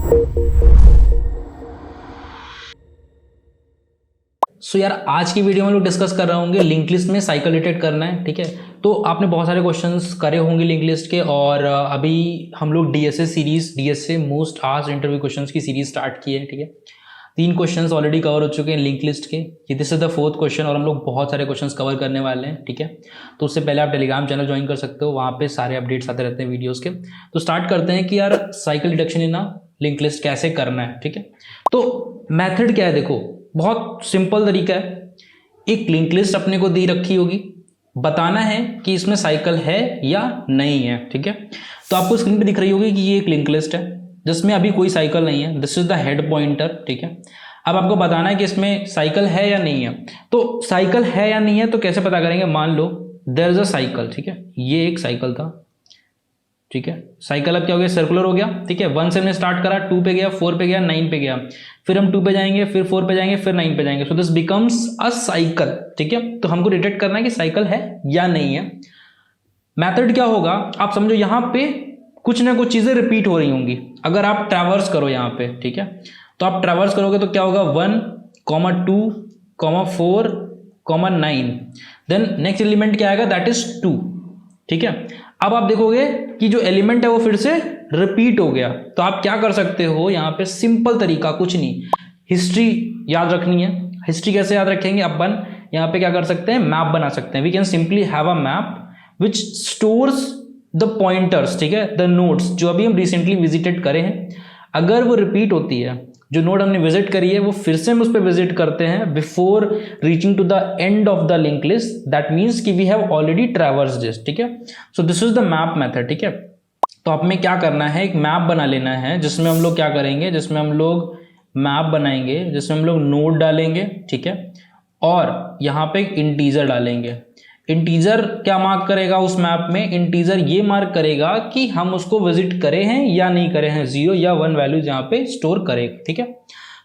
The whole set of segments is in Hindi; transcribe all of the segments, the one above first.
सो यार आज की वीडियो में लोग डिस्कस कर रहे होंगे लिंक लिस्ट में साइकिल रिलेटेड करना है, ठीक है। तो आपने बहुत सारे क्वेश्चंस करे होंगे लिंक लिस्ट के, और अभी हम लोग DSA most asked interview questions की सीरीज स्टार्ट की है, ठीक है। 3 क्वेश्चंस ऑलरेडी कवर हो चुके हैं लिंक लिस्ट के, कि this is the 4th question, और हम लोग बहुत सारे क्वेश्चंस कवर करने वाले हैं, ठीक है। तो उससे पहले आप टेलीग्राम चैनल ज्वाइन कर सकते हो, वहाँ पे सारे अपडेट्स आते रहते हैं वीडियोज़ के। तो स्टार्ट करते हैं कि यार साइकिल डिडक्शन इन लिंक लिस्ट कैसे करना है, ठीक है। तो मैथड क्या है, देखो बहुत सिंपल तरीका है। एक लिंक लिस्ट अपने को दी रखी होगी, बताना है कि इसमें साइकिल है या नहीं है, ठीक है। तो आपको स्क्रीन पे दिख रही होगी कि ये एक लिंक लिस्ट है जिसमें अभी कोई साइकिल नहीं है। This is the head pointer, ठीक है। अब आपको बताना है कि इसमें साइकिल है या नहीं है। तो साइकिल है या नहीं है तो कैसे पता करेंगे, मान लो देयर इज अ साइकिल, ठीक है। ये एक साइकिल था, ठीक है। साइकिल अब क्या हो गया, सर्कुलर हो गया, ठीक है। 1 से हमने स्टार्ट करा, 2 पे गया, 4 पे गया, 9 पे गया, फिर हम 2 पे जाएंगे, फिर 4 पे जाएंगे, फिर 9 पे जाएंगे। So this becomes a cycle, ठीक है। तो हमको डिटेक्ट करना है कि साइकिल है या नहीं है। मेथड क्या होगा, आप समझो यहाँ पे कुछ ना कुछ चीजें रिपीट हो रही होंगी। अगर आप ट्रैवर्स करो यहाँ पे, ठीक है, तो आप ट्रैवर्स करोगे तो क्या होगा, 1, 2, 4, 9, देन नेक्स्ट एलिमेंट क्या आएगा, दैट इज 2, ठीक है। अब आप देखोगे कि जो एलिमेंट है वो फिर से रिपीट हो गया। तो आप क्या कर सकते हो, यहाँ पे सिंपल तरीका, कुछ नहीं, हिस्ट्री याद रखनी है। हिस्ट्री कैसे याद रखेंगे, अपन यहाँ पे क्या कर सकते हैं, मैप बना सकते हैं। We can simply have a map which stores the pointers, ठीक है, द नोड्स जो अभी हम रिसेंटली विजिटेड करे हैं। अगर वो रिपीट होती है, जो नोड हमने विजिट करी है वो फिर से हम उस पर विजिट करते हैं before reaching to the end of the link list, that means कि we have already traverse this, ठीक है। So this is the map method, ठीक है। तो आप में क्या करना है, एक मैप बना लेना है जिसमें हम लोग क्या करेंगे, जिसमें हम लोग मैप बनाएंगे, जिसमें हम लोग नोड डालेंगे, ठीक है, और यहाँ पे एक इंटीजर डालेंगे। इंटीजर क्या मार्क करेगा उस मैप में, इंटीजर ये मार्क करेगा कि हम उसको विजिट करे हैं या नहीं करे हैं, 0 या 1 वैल्यूज यहाँ पे स्टोर करेगा, ठीक है।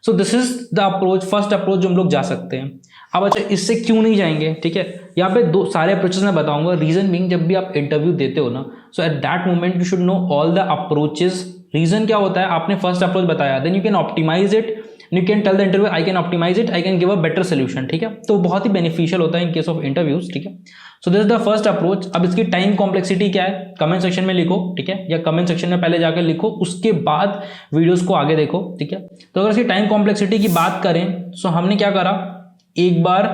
So this is the approach, first approach जो हम लोग जा सकते हैं। अब अच्छा इससे क्यों नहीं जाएंगे, ठीक है। यहाँ पे दो सारे अप्रोचेस मैं बताऊंगा। रीजन बीइंग, जब भी आप इंटरव्यू देते हो ना, so at that moment you should know all the approaches. Reason क्या होता है, आपने फर्स्ट अप्रोच बताया, then you can optimise it, you can tell the interview I can optimise it, I can give a better solution, ठीक है। तो बहुत ही बेनिफिशियल होता है इन केस ऑफ इंटरव्यूज, ठीक है। So this is the first approach. अब इसकी टाइम कॉम्प्लेक्सिटी क्या है, कमेंट सेक्शन में लिखो, ठीक है, या कमेंट सेक्शन में पहले जाकर लिखो, उसके बाद वीडियोस को आगे देखो, ठीक है। तो अगर इसकी टाइम कॉम्प्लेक्सिटी की बात करें, सो हमने क्या करा, एक बार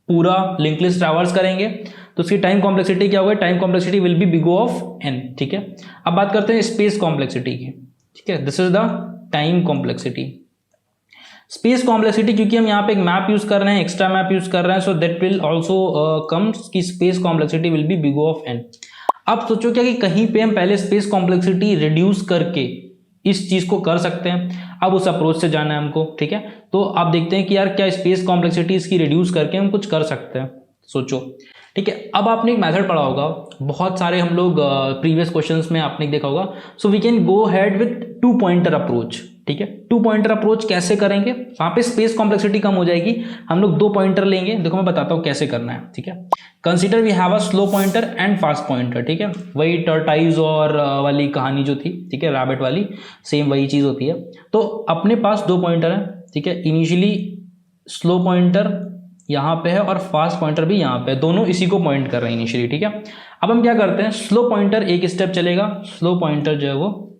पूरा लिंक लिस्ट ट्रैवर्स करेंगे तो उसकी टाइम कॉम्प्लेक्सिटी क्या होगी, time complexity will be big O of n, ठीक है। अब बात करते हैं स्पेस कॉम्प्लेक्सिटी की, ठीक है। This is the time complexity. Space complexity, क्योंकि हम यहाँ पे एक मैप यूज कर रहे हैं, एक्स्ट्रा मैप यूज कर रहे हैं, so that will also comes की space complexity will be big O of n। अब सोचो क्या कि कहीं पे हम पहले स्पेस कॉम्प्लेक्सिटी रिड्यूस करके इस चीज को कर सकते हैं। अब उस अप्रोच से जाना है हमको, ठीक है। तो आप देखते हैं कि यार क्या स्पेस कॉम्प्लेक्सिटी इसकी रिड्यूस करके हम कुछ कर सकते हैं, सोचो, ठीक है। अब आपने एक मेथड पढ़ा होगा, बहुत सारे हम लोग प्रीवियस क्वेश्चंस में आपने देखा होगा। So we can go head with 2 pointer approach, ठीक है। 2 पॉइंटर अप्रोच कैसे करेंगे, वहां पे स्पेस कॉम्प्लेक्सिटी कम हो जाएगी। हम लोग 2 पॉइंटर लेंगे, देखो मैं बताता हूँ कैसे करना है, ठीक है। Consider we have a slow pointer and fast pointer, ठीक है। वही टर्टाइज और वाली कहानी जो थी, ठीक है, रैबिट वाली, सेम वही चीज होती है। तो अपने पास 2 पॉइंटर है, ठीक है। इनिशियली स्लो पॉइंटर यहाँ पे है और फास्ट पॉइंटर भी यहाँ पे है, दोनों इसी को पॉइंट कर रहे हैं इनिशियली, ठीक है। अब हम क्या करते हैं, स्लो पॉइंटर एक स्टेप चलेगा, स्लो पॉइंटर जो है वो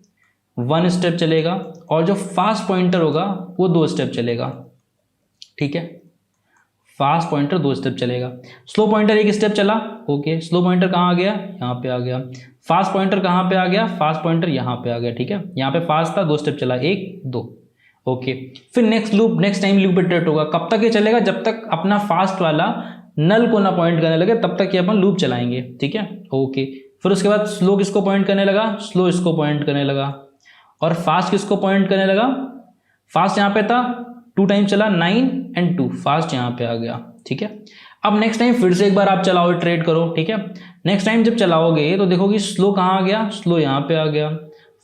1 स्टेप चलेगा, और जो फास्ट पॉइंटर होगा वो 2 स्टेप चलेगा, ठीक है। फास्ट पॉइंटर 2 स्टेप चलेगा, स्लो पॉइंटर 1 स्टेप चला, ओके। स्लो पॉइंटर कहाँ आ गया, यहाँ पे आ गया। फास्ट पॉइंटर कहाँ पे आ गया, फास्ट पॉइंटर यहाँ पे आ गया, ठीक है। यहाँ पे फास्ट था, 2 स्टेप चला, 1, 2, ओके। फिर नेक्स्ट टाइम लूप इटरेट होगा। कब तक ये चलेगा, जब तक अपना फास्ट वाला नल को ना पॉइंट करने लगे तब तक ये अपन लूप चलाएंगे, ठीक है, ओके। फिर उसके बाद स्लो किसको पॉइंट करने लगा, स्लो इसको पॉइंट करने लगा, और फास्ट किसको पॉइंट करने लगा, फास्ट यहाँ पे था, 2 टाइम चला, 9 and 2, फास्ट यहाँ पे आ गया, ठीक है। अब नेक्स्ट टाइम फिर से एक बार आप चलाओ, ट्रेड करो, ठीक है। नेक्स्ट टाइम जब चलाओगे तो देखोगे स्लो कहाँ आ गया, स्लो यहाँ पे आ गया।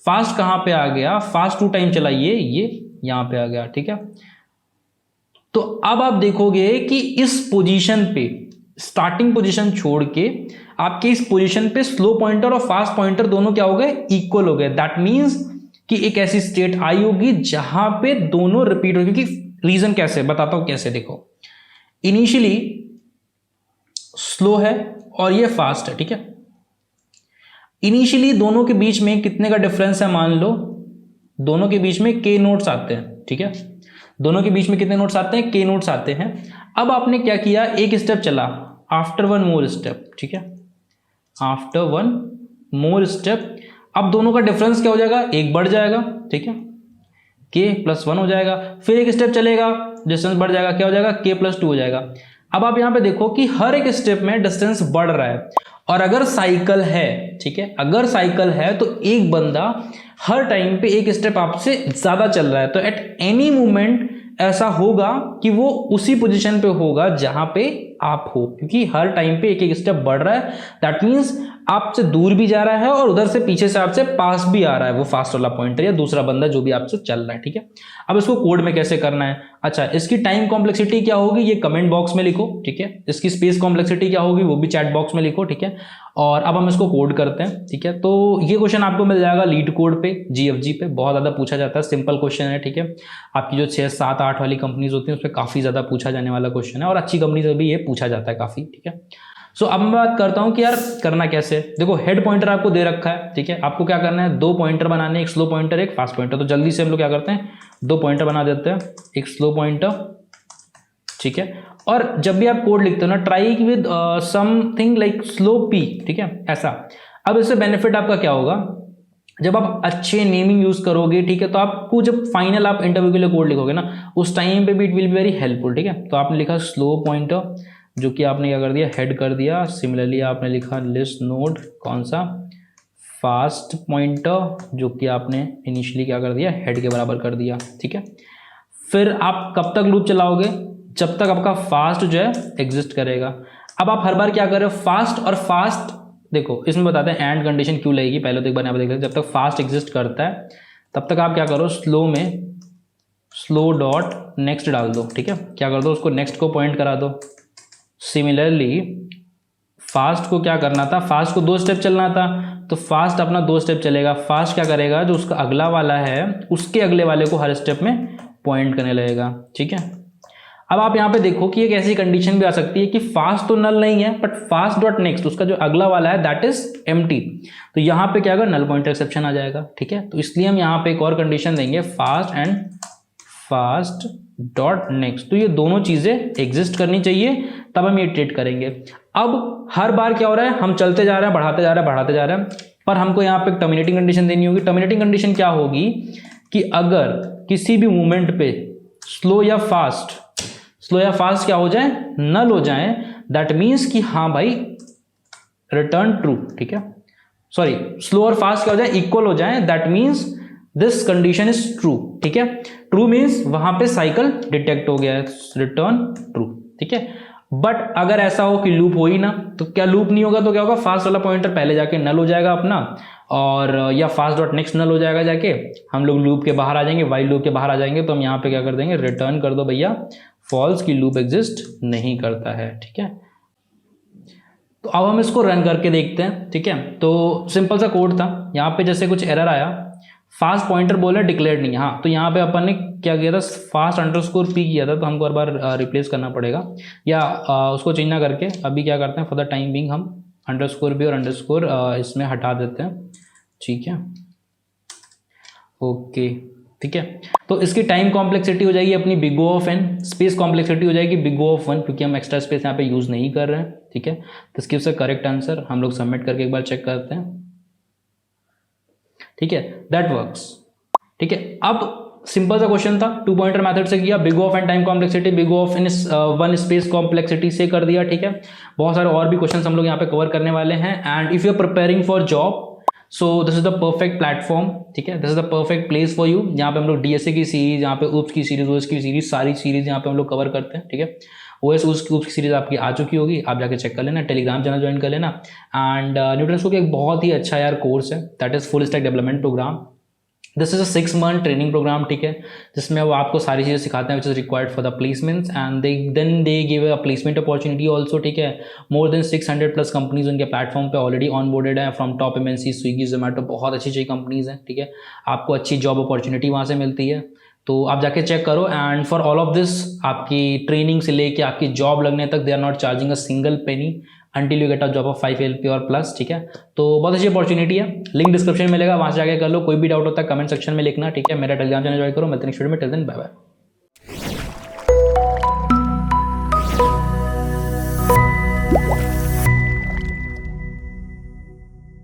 फास्ट कहाँ पे आ गया, फास्ट 2 टाइम चला, ये यहाँ पे आ गया, ठीक है। तो अब आप देखोगे कि इस पोजीशन पे, स्टार्टिंग पोजीशन छोड़ के आपके इस पोजीशन पे स्लो पॉइंटर और फास्ट पॉइंटर दोनों क्या हो गए, इक्वल हो गए। दैट मीन्स कि एक ऐसी स्टेट आई होगी जहां पे दोनों रिपीट हो, क्योंकि रीजन कैसे बताता हूं कैसे। देखो इनिशियली स्लो है और ये फास्ट है, ठीक है। इनिशियली दोनों के बीच में कितने का डिफरेंस है, मान लो दोनों के बीच में के नोट्स आते हैं, ठीक है। दोनों के बीच में कितने नोट्स आते हैं, के नोट्स आते हैं। अब आपने क्या किया, एक स्टेप चला, आफ्टर वन मोर स्टेप, ठीक है, आफ्टर वन मोर स्टेप। अब दोनों का डिफरेंस क्या हो जाएगा, एक बढ़ जाएगा, ठीक है, के प्लस वन हो जाएगा। फिर एक स्टेप चलेगा, डिस्टेंस बढ़ जाएगा, क्या हो जाएगा, के प्लस टू हो जाएगा। अब आप यहां पे देखो कि हर एक स्टेप में डिस्टेंस बढ़ रहा है, और अगर साइकिल है, ठीक है, अगर साइकिल है तो एक बंदा हर टाइम पे एक स्टेप आपसे ज्यादा चल रहा है, तो एट एनी मोमेंट ऐसा होगा कि वो उसी पोजीशन पे होगा जहां पे आप हो, क्योंकि हर टाइम पे एक एक स्टेप बढ़ रहा है। दैट मीन्स आपसे दूर भी जा रहा है और उधर से पीछे से आपसे पास भी आ रहा है वो फास्ट वाला पॉइंटर या दूसरा बंदा जो भी आपसे चल रहा है, ठीक है। अब इसको कोड में कैसे करना है, अच्छा इसकी टाइम कॉम्प्लेक्सिटी क्या होगी ये कमेंट बॉक्स में लिखो, ठीक है। इसकी स्पेस कॉम्प्लेक्सिटी क्या होगी वो भी चैट बॉक्स में लिखो, ठीक है। और अब हम इसको कोड करते हैं, ठीक है। तो ये क्वेश्चन आपको मिल जाएगा लीड कोड पे, GFG पे, बहुत ज़्यादा पूछा जाता है, सिंपल क्वेश्चन है, ठीक है। आपकी जो 6, 7, 8 वाली कंपनीज होती हैं उस पर काफ़ी ज़्यादा पूछा जाने वाला क्वेश्चन है, और अच्छी कंपनी से भी ये पूछा जाता है काफ़ी, ठीक है। सो अब मैं बात करता हूं कि यार करना कैसे। देखो हेड पॉइंटर आपको दे रखा है, ठीक है। आपको क्या करना है, 2 पॉइंटर बनाने, एक स्लो पॉइंटर एक फास्ट पॉइंटर। तो जल्दी से हम लोग क्या करते हैं, 2 पॉइंटर बना देते हैं, एक स्लो पॉइंटर, ठीक है। और जब भी आप कोड लिखते हो ना, try with something like slow P, ठीक है, ऐसा। अब इससे बेनिफिट आपका क्या होगा, जब आप अच्छे नेमिंग यूज करोगे, ठीक है, तो आपको जब फाइनल आप इंटरव्यू के लिए कोड लिखोगे ना, उस टाइम पे भी it will be very helpful, ठीक है। तो आपने लिखा स्लो पॉइंटर, जो कि आपने क्या कर दिया, हेड कर दिया। सिमिलरली आपने लिखा लिस्ट नोड, कौन सा, फास्ट पॉइंटर, जो कि आपने इनिशियली क्या कर दिया, हेड के बराबर कर दिया, ठीक है। फिर आप कब तक लूप चलाओगे, जब तक आपका फास्ट जो है एग्जिस्ट करेगा। अब आप हर बार क्या कर रहे हो, फास्ट और फास्ट, देखो इसमें बताते हैं एंड कंडीशन क्यों लगेगी, पहले तो एक बार यहाँ पर देख लेते हैं। जब तक फास्ट एग्जिस्ट करता है तब तक आप क्या करो, स्लो में स्लो डॉट नेक्स्ट डाल दो, ठीक है। क्या कर दो, उसको नेक्स्ट को पॉइंट करा दो। सिमिलरली फास्ट को क्या करना था, फास्ट को 2 स्टेप चलना था, तो फास्ट अपना 2 स्टेप चलेगा। फास्ट क्या करेगा, जो उसका अगला वाला है उसके अगले वाले को हर स्टेप में पॉइंट करने लगेगा, ठीक है। अब आप यहाँ पे देखो कि एक ऐसी कंडीशन भी आ सकती है कि फास्ट तो नल नहीं है, बट फास्ट डॉट नेक्स्ट उसका जो अगला वाला है दैट इज एम्प्टी, तो यहाँ पे क्या होगा, नल पॉइंटर एक्सेप्शन आ जाएगा, ठीक है। तो इसलिए हम यहाँ पे एक और कंडीशन देंगे, fast and fast dot next, तो ये दोनों चीजें एग्जिस्ट करनी चाहिए, तब हम ये ट्रीट करेंगे। अब हर बार क्या हो रहा है, हम चलते जा रहे हैं, बढ़ाते जा रहे हैं, बढ़ाते जा रहे हैं, पर हमको यहाँ पे टर्मिनेटिंग कंडीशन देनी होगी। टर्मिनेटिंग कंडीशन क्या होगी कि अगर किसी भी मूवमेंट पे स्लो या फास्ट क्या हो जाए, नल हो जाए, दैट मीन्स कि हाँ भाई रिटर्न ट्रू, ठीक है। सॉरी, स्लो और फास्ट क्या हो जाए, इक्वल हो जाए, that means this condition is true, ठीक है। ट्रू मीन्स वहां पे साइकिल डिटेक्ट हो गया है, रिटर्न ट्रू, ठीक है। बट अगर ऐसा हो कि लूप हो ही ना, तो क्या लूप नहीं होगा तो क्या होगा, फास्ट वाला पॉइंटर पहले जाके नल हो जाएगा अपना, और या फास्ट डॉट नेक्स्ट नल हो जाएगा जाके, हम लोग लूप के बाहर आ जाएंगे, वाइल लूप के बाहर आ जाएंगे, तो हम यहाँ पे क्या कर देंगे, रिटर्न कर दो भैया फॉल्स, की लूप एग्जिस्ट नहीं करता है, ठीक है। तो अब हम इसको रन करके देखते हैं, ठीक है। तो सिंपल सा कोड था, यहाँ पे जैसे कुछ एरर आया, फास्ट पॉइंटर बोले डिक्लेयर्ड नहीं, हाँ, तो यहाँ पे अपन ने क्या किया था, फास्ट अंडरस्कोर पी किया था, तो हमको हर बार रिप्लेस करना पड़ेगा, या उसको चेंज ना करके अभी क्या करते हैं, फॉर द टाइम बिंग हम अंडरस्कोर भी और अंडरस्कोर इसमें हटा देते हैं, ठीक है, ओके, ठीक है। तो इसकी टाइम कॉम्प्लेक्सिटी हो जाएगी अपनी big O of n, space complexity हो जाएगी बिग O ऑफ 1, क्योंकि हम एक्स्ट्रा स्पेस यहाँ पे यूज नहीं कर रहे हैं, ठीक है। तो इसकी उसका करेक्ट आंसर हम लोग सबमिट करके एक बार चेक करते हैं, ठीक है, दैट वर्क्स, ठीक है। अब सिंपल सा क्वेश्चन था, 2 पॉइंटर मेथड से किया, big O of n time complexity big O of n 1 space complexity से कर दिया, ठीक है। बहुत सारे और भी क्वेश्चन हम लोग यहाँ पे कवर करने वाले हैं, and if you are preparing for job, so this is the perfect platform, ठीक है, this is the perfect place for you. यहाँ पे हम लोग DSA की सीरीज, यहाँ पे UPS की सीरीज, OS की सीरीज, सारी सीरीज यहाँ पे हम लोग कवर करते हैं, ठीक है। OS की सीरीज आपकी आ चुकी होगी, आप जाके चेक कर लेना, टेलीग्राम चैनल ज्वाइन कर लेना। एंड न्यूटन स्कूल का एक बहुत ही अच्छा यार कोर्स है, that is full stack development program, this is a 6 month training program, ठीक है, जिसमें वो आपको सारी चीज़ें सिखाते हैं which is required for the placements and they give a placement opportunity also, ठीक है। मोर देन 600+ कंपनीज उनके प्लेटफॉर्म पे ऑलरेडी ऑन बोर्डेड है, from top MNC, Swiggy, Zomato, बहुत अच्छी अच्छी कंपनीज हैं, ठीक है। आपको अच्छी जॉब अपॉर्चुनिटी वहाँ से मिलती है, तो आप जाके चेक करो। And for all of this, आपकी ट्रेनिंग से लेके आपकी जॉब लगने तक, they are not charging a single penny until you get a job of 5 LP और प्लस, ठीक है। तो बहुत अच्छी अपॉर्चुनिटी है, लिंक डिस्क्रिप्शन में मिलेगा, वहाँ से जाके कर लो। कोई भी डाउट होता है कमेंट सेक्शन में लिखना, ठीक है। मेरा टेलीग्राम चैनल ज्वाइन करो। मिलते हैं नेक्स्ट वीडियो में, टिल देन बाय बाय।